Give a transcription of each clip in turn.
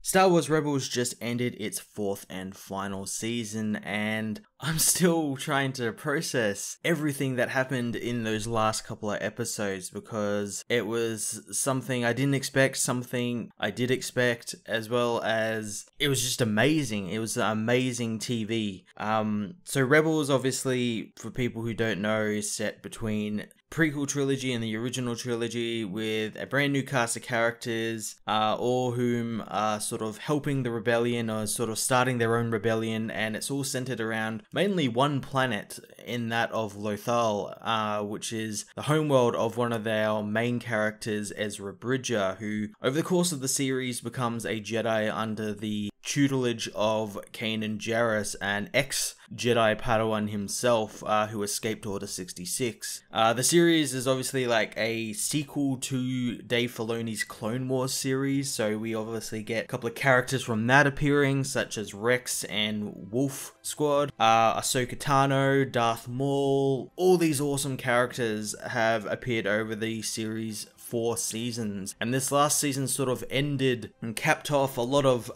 Star Wars Rebels just ended its 4th and final season, and I'm still trying to process everything that happened in those last couple of episodes, because it was something I didn't expect, something I did expect, as well as it was just amazing. It was amazing TV. So Rebels, obviously, for people who don't know, is set between prequel trilogy and the original trilogy, with a brand new cast of characters, all whom are sort of helping the rebellion or sort of starting their own rebellion, and it's all centered around mainly one planet, in that of Lothal, which is the homeworld of one of our main characters, Ezra Bridger, who over the course of the series becomes a Jedi under the tutelage of Kanan Jarrus, an ex-Jedi Padawan himself, who escaped Order 66. The series is obviously like a sequel to Dave Filoni's Clone Wars series, so we obviously get a couple of characters from that appearing, such as Rex and Wolf Squad, Ahsoka Tano, Darth Maul. All these awesome characters have appeared over the series 4 seasons, and this last season sort of ended and capped off a lot of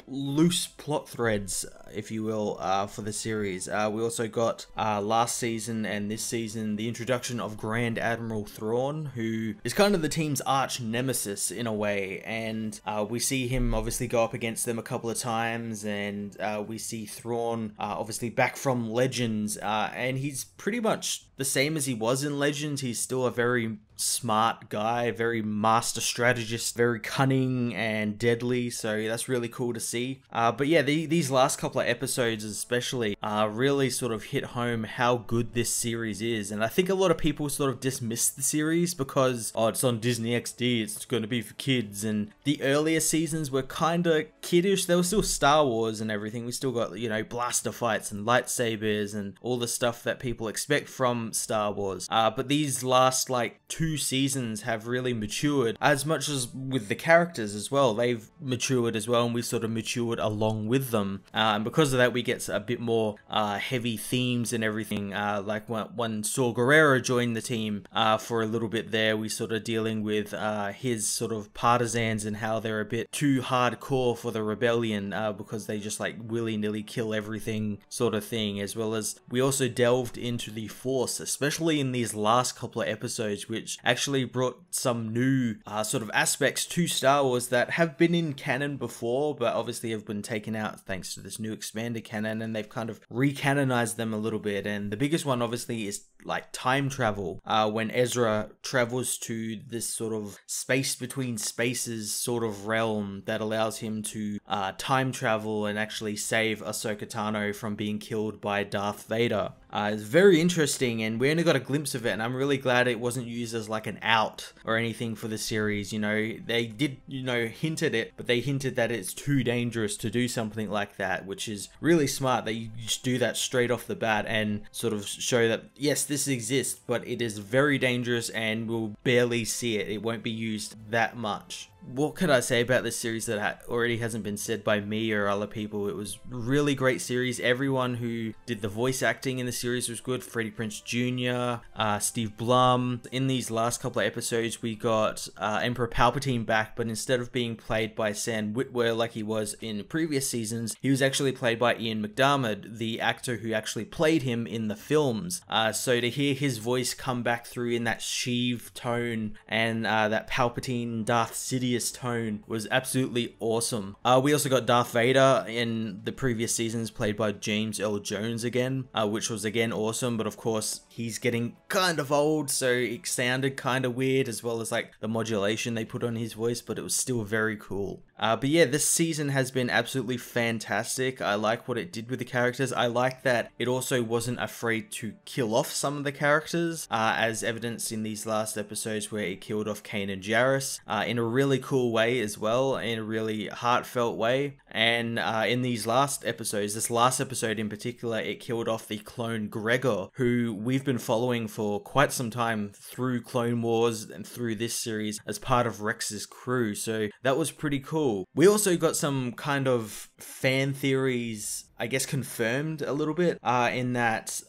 loose plot threads, if you will, for the series. We also got last season and this season the introduction of Grand Admiral Thrawn, who is kind of the team's arch nemesis in a way, and we see him obviously go up against them a couple of times, and we see Thrawn obviously back from Legends, and he's pretty much the same as he was in Legends. He's still a very smart guy, very master strategist, very cunning and deadly, so that's really cool to see. But yeah, these last couple of episodes especially really sort of hit home how good this series is, and I think a lot of people sort of dismiss the series because, oh, it's on Disney XD, it's going to be for kids, and the earlier seasons were kind of kiddish. There was still Star Wars and everything. We still got, you know, blaster fights and lightsabers and all the stuff that people expect from Star Wars, but these last like 2 seasons have really matured, as much as with the characters as well. They've matured as well, and we sort of matured along with them, and because of that we get a bit more heavy themes and everything, like when Saw Gerrera joined the team for a little bit there, we sort of dealing with his sort of partisans and how they're a bit too hardcore for the rebellion, because they just like willy-nilly kill everything sort of thing, as well as we also delved into the Force, especially in these last couple of episodes, which actually brought some new sort of aspects to Star Wars that have been in canon before, but obviously have been taken out thanks to this new expanded canon, and they've kind of recanonized them a little bit. And the biggest one obviously is like time travel, when Ezra travels to this sort of space between spaces sort of realm that allows him to time travel and actually save Ahsoka Tano from being killed by Darth Vader. It's very interesting, and we only got a glimpse of it, and I'm really glad it wasn't used as like an out or anything for the series. You know, they did, you know, hint at it, but they hinted that it's too dangerous to do something like that, which is really smart that you just do that straight off the bat and sort of show that yes, this exists, but it is very dangerous and we'll barely see it. It won't be used that much. What could I say about this series that already hasn't been said by me or other people? It was a really great series. Everyone who did the voice acting in the series was good. Freddie Prinze Jr., Steve Blum. In these last couple of episodes, we got Emperor Palpatine back, but instead of being played by Sam Witwer like he was in previous seasons, he was actually played by Ian McDiarmid, the actor who actually played him in the films. So to hear his voice come back through in that Sheev tone and that Palpatine Darth Sidious tone was absolutely awesome. We also got Darth Vader in the previous seasons, played by James Earl Jones again, which was again awesome, but of course he's getting kind of old, so it sounded kind of weird, as well as like the modulation they put on his voice, but it was still very cool. But yeah, this season has been absolutely fantastic. I like what it did with the characters. I like that it also wasn't afraid to kill off some of the characters, as evidenced in these last episodes where it killed off Kanan Jarrus in a really cool way as well, in a really heartfelt way. And in these last episodes, this last episode in particular, it killed off the clone Gregor, who we've been following for quite some time through Clone Wars and through this series as part of Rex's crew. So that was pretty cool. We also got some kind of fan theories I guess, confirmed a little bit, in that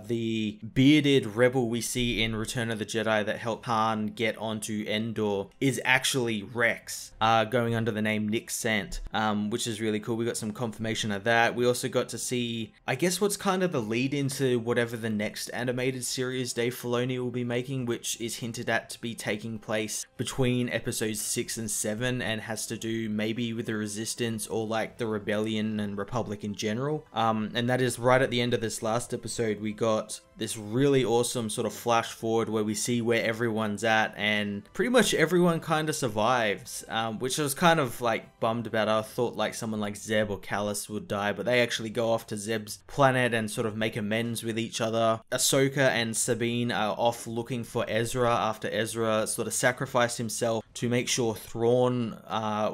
the bearded rebel we see in Return of the Jedi that helped Han get onto Endor is actually Rex, going under the name Nick Sant, which is really cool. We got some confirmation of that. We also got to see, I guess, what's kind of the lead into whatever the next animated series Dave Filoni will be making, which is hinted at to be taking place between episodes 6 and 7 and has to do maybe with the Resistance or like the Rebellion and Republic in general. And that is right at the end of this last episode. We got this really awesome sort of flash forward where we see where everyone's at, and pretty much everyone kind of survives, which I was kind of like bummed about. I thought like someone like Zeb or Callus would die, but they actually go off to Zeb's planet and sort of make amends with each other. Ahsoka and Sabine are off looking for Ezra after Ezra sort of sacrificed himself to make sure Thrawn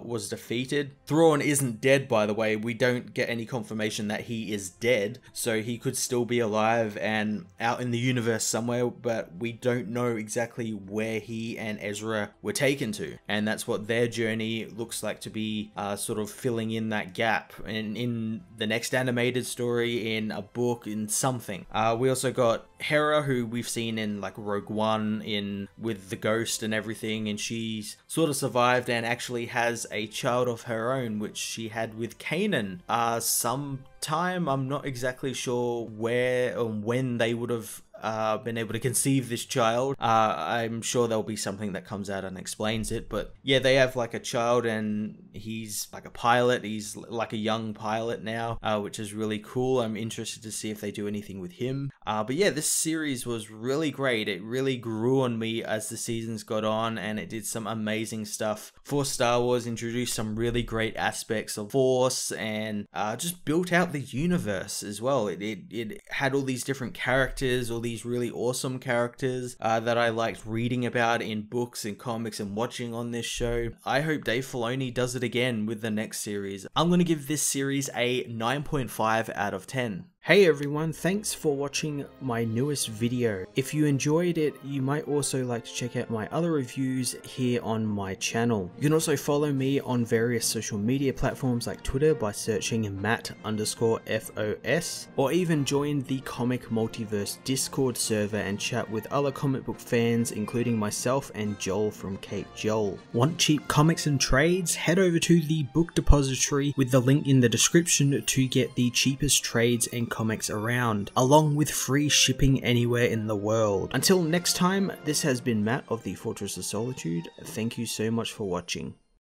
was defeated. Thrawn isn't dead, by the way. We don't get any confirmation that he is dead, so he could still be alive and out in the universe somewhere, but we don't know exactly where he and Ezra were taken to, and that's what their journey looks like to be sort of filling in that gap in the next animated story, in a book, in something. We also got Hera, who we've seen in like Rogue One with the ghost and everything, and she's sort of survived and actually has a child of her own, which she had with Kanan sometime. I'm not exactly sure where or when they would have been able to conceive this child. I'm sure there'll be something that comes out and explains it, but yeah, they have like a child and he's like a pilot. He's like a young pilot now, which is really cool. I'm interested to see if they do anything with him. But yeah, this series was really great. It really grew on me as the seasons got on, and it did some amazing stuff for Star Wars, introduced some really great aspects of Force, and just built out the universe as well. It had all these different characters, all these really awesome characters that I liked reading about in books and comics and watching on this show. I hope Dave Filoni does it again with the next series. I'm going to give this series a 9.5 out of 10. Hey everyone, thanks for watching my newest video. If you enjoyed it, you might also like to check out my other reviews here on my channel. You can also follow me on various social media platforms like Twitter by searching Matt_FOS, or even join the Comic Multiverse Discord server and chat with other comic book fans, including myself and Joel from Cape Joel. Want cheap comics and trades? Head over to the book depository with the link in the description to get the cheapest trades and comics around, along with free shipping anywhere in the world. Until next time, this has been Matt of the Fortress of Solitude. Thank you so much for watching.